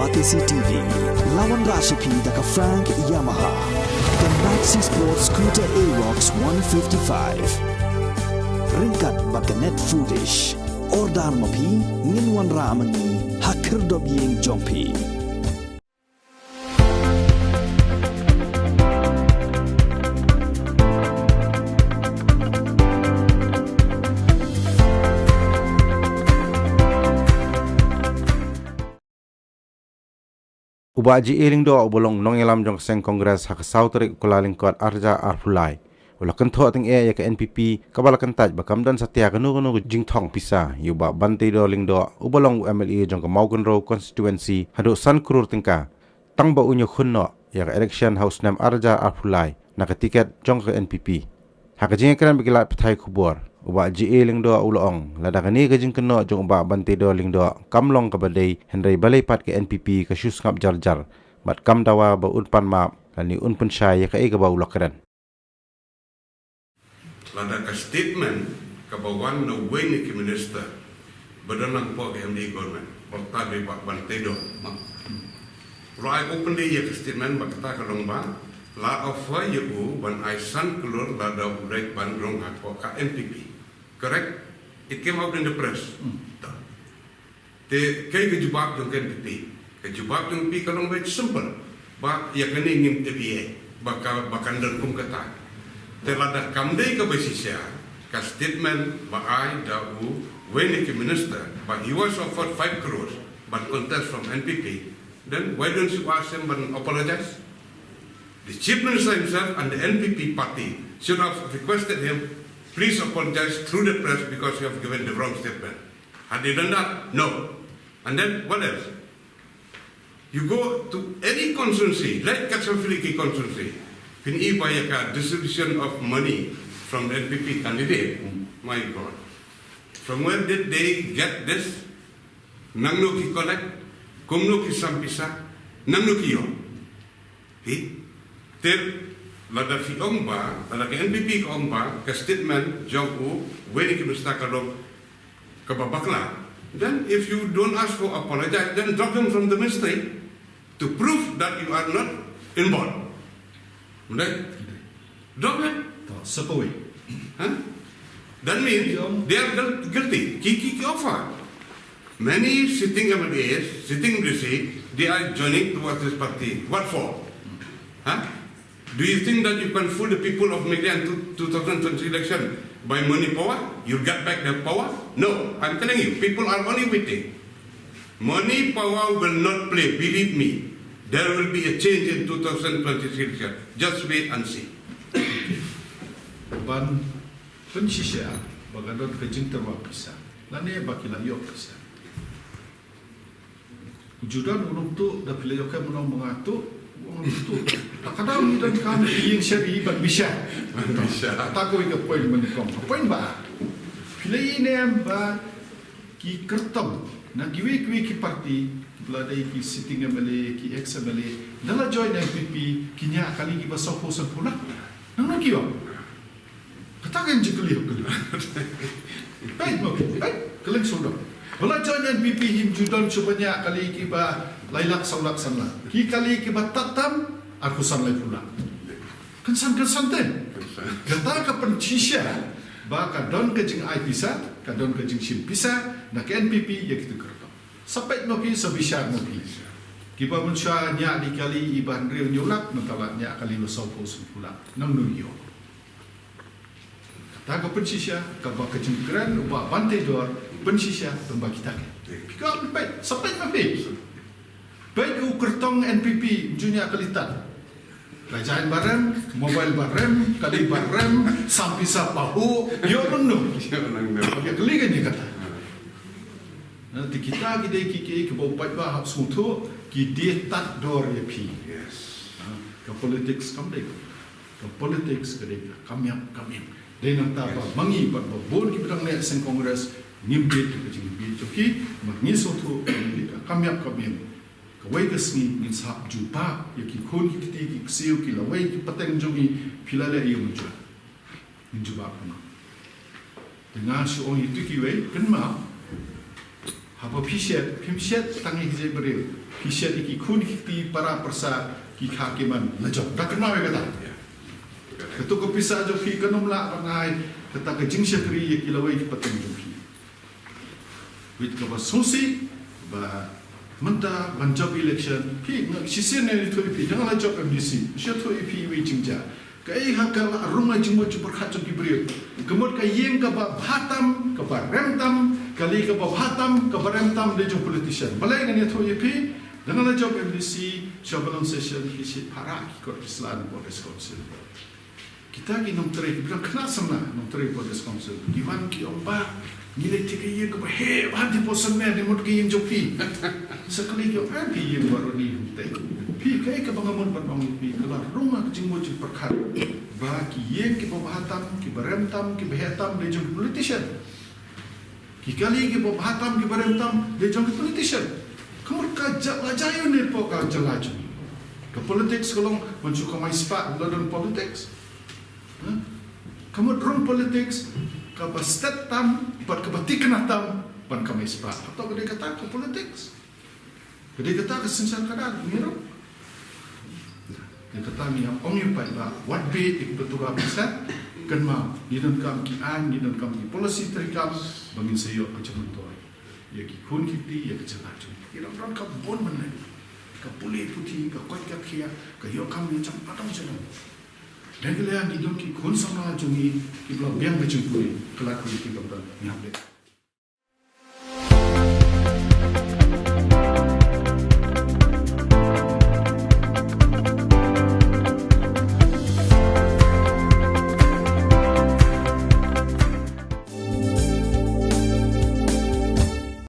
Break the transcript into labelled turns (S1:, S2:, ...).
S1: Batisi TV, lawan Rashipi daka Frank Yamaha, the Maxi Sports Scooter Aerox 155. Ringkat baka net foodish, ordar mapi, nginwan ramani, hakir dobyeng jompi.
S2: Ubaji iling do bolong nong ilam jong seng kongres hak sautrik kulaling kuat arja arfulai. Ula kentho ting e ya ke NPP kabala kentaj bakam dan satya kanu jing thong pisa yuba bante do ling do ubolong MLA jong Maugan Row constituency hado san krur tingka tang ba unyo khunno ya ke election house nam arja arfulai na ke tiket jong ke NPP. Hak jing kran bigila pthai khubor uba ji iling do ulong ladakani ke jing keno jong uba bante do ling do kamlong ka badai henry balai pat ke NPP ke shus ngap jar bat kam dawa ba unpan map lani unpan syai ka e ka ba ulakran.
S3: Lada ka statement ka bawan na weni ki minister badanang po ke MD government bakta be bak bantedo right openly ya statement bakta ka dong ba la offer you ban aisan kelur lada break ban rong hak ka MPP correct it came out in the press te kay gejubak jong MPP kejubak jong MPP kalong very simple ba ya kani ngim TPA bakan dan kum kata terladah kamdei ke basisya ka statement ba ai dau when the minister but he was offered 5 crores but contest from NPP then why don't you ask him and apologize? The chief minister himself and the NPP party should have requested him please apologize through the press because you have given the wrong statement. Had they done that? No. And then what else? You go to any constituency like Katsafiliki constituency Pini bayaka distribution of money from the NPP candidate. My God. From where did they get this? Nangno ki collect, kumno ki sampisa, nangno ki yo. Ter lada fi omba, lada ki NPP ka omba, ka statement jongku, weni ki mustakalong kababakla. Then if you don't ask for apologize, then drop him from the ministry to prove that you are not involved. Right? Drop it.
S4: Step away.
S3: Huh? That means they are guilty. Kiki offer. Many sitting MLAs, sitting in DC, they are joining towards this party. What for? Huh? Do you think that you can fool the people of Media in 2020 election by money power? You get back their power? No. I'm telling you, people are only waiting. Money power will not play, believe me. There will be a change in 2023 election. Just wait and see.
S4: Ban pensisya bagadon kejing terwa pisa. Lani bakila yok pisa. Judan ulung tu dah pilih yok menong mengatu ulung tu. Kadang dan kami yang syari ban bisa. Tak kau ingat poin menikam. Poin ba? Pilih ini ba ki kertam. Na kiwi ki parti beladai ki sitting MLA ki ex MLA dalam join MPP kinya kali ki basoko sempurna nang kiwa katakan je kali baik baik kalian sudah bela join MPP him judan sebanyak kali ki ba lailak saulak sana ki kali ki ba tatam aku san lai pula kensan ten kata ka pencisya ba ka don ke jing ai pisa ka don ke jing sim pisa na ke NPP ya kita kerta sampai nopi sebisa nopi kiba munsya nya dikali iban riu nyulak mentala nya kali losopo sempula nang nuyo kata ka pensisya ka ba kejengkeran ba bantai dor pensisya temba kita ke pika baik sampai nopi baik u kertong NPP junya kalitan Rajain barem, mobile barem, kali barem, sampisa pahu, yo renung. Dia geli kan dia kata. Nanti kita kiki ke bau pai bah sutu ki dia tat dor ye pi. Yes. Ke politics kam dek. Ke politics ke dek kamiam. Dia nak apa? Mangi bat bon ki bedang ne sen kongres ngimbit ke jingbi joki mangi sutu kamiam. Kawai kesni ngin sahab jupa ya ki kun ki kiti ki ksiu ki lawai ki pateng jongi pilale ia muncul ngin jupa kuna dengan si orang itu ki wei kenma Haba pishet tangi hije beri pishet iki kun kiti para persa ki hakiman lejok dak kenal ya kata ketuk pisah jo fi kanom la pangai kata ke jing syakri ye kilawai ki pateng jo fi wit ka basusi ba menta ban job election fi nak sisen ne tu fi jangan job MDC sya tu fi wi jingja kai hakal arunga jingmo chu perkhat jo ki beri gemot ka yeng ka ba bhatam ka ba remtam kali ka ba bhatam ka ba remtam de jo politician balai ne tu fi dengan job MDC Shabalong session kisi para kikot Islam Police Council. Kita ki nom teri bilang kena sama nom teri Police Council. Giwan ki omba nilai tiga ye ke he hati posan me di mud ki yang jopi. Sekali ki pi yang baru ni hutai. Pi kai ke bangamun bangang pi kelar rumah jingmo jing perkhat. Ba ki ye ki bahatam ki beremtam ki behetam de jong politician. Ki kali ki bahatam ki beremtam de jong politician. Kamu kajak lajayu ni po kajak laju. Ke politics kalau mencukup mai spat dalam politics. Kamu drone politics ke state tam, buat ke batikan tam, pan kami spat. Atau kedai kata ke politics. Kedai kata ke sensan kadang miru. Kedai kata ni om yang pai ba what be ik betul bisa kan ma di dalam kam ki an di dalam kam ki policy terikam bangin sayo ke cementoy. Ya ki kun kiti ya ke celaju. Kita orang ka bon mana, ka pulih putih, ka kuat ka kia, ka yo kami macam patang jalan. Dan kalian di dalam ki kun sama jungi, ki belah biang berjumpa, kelak ki kita berada ni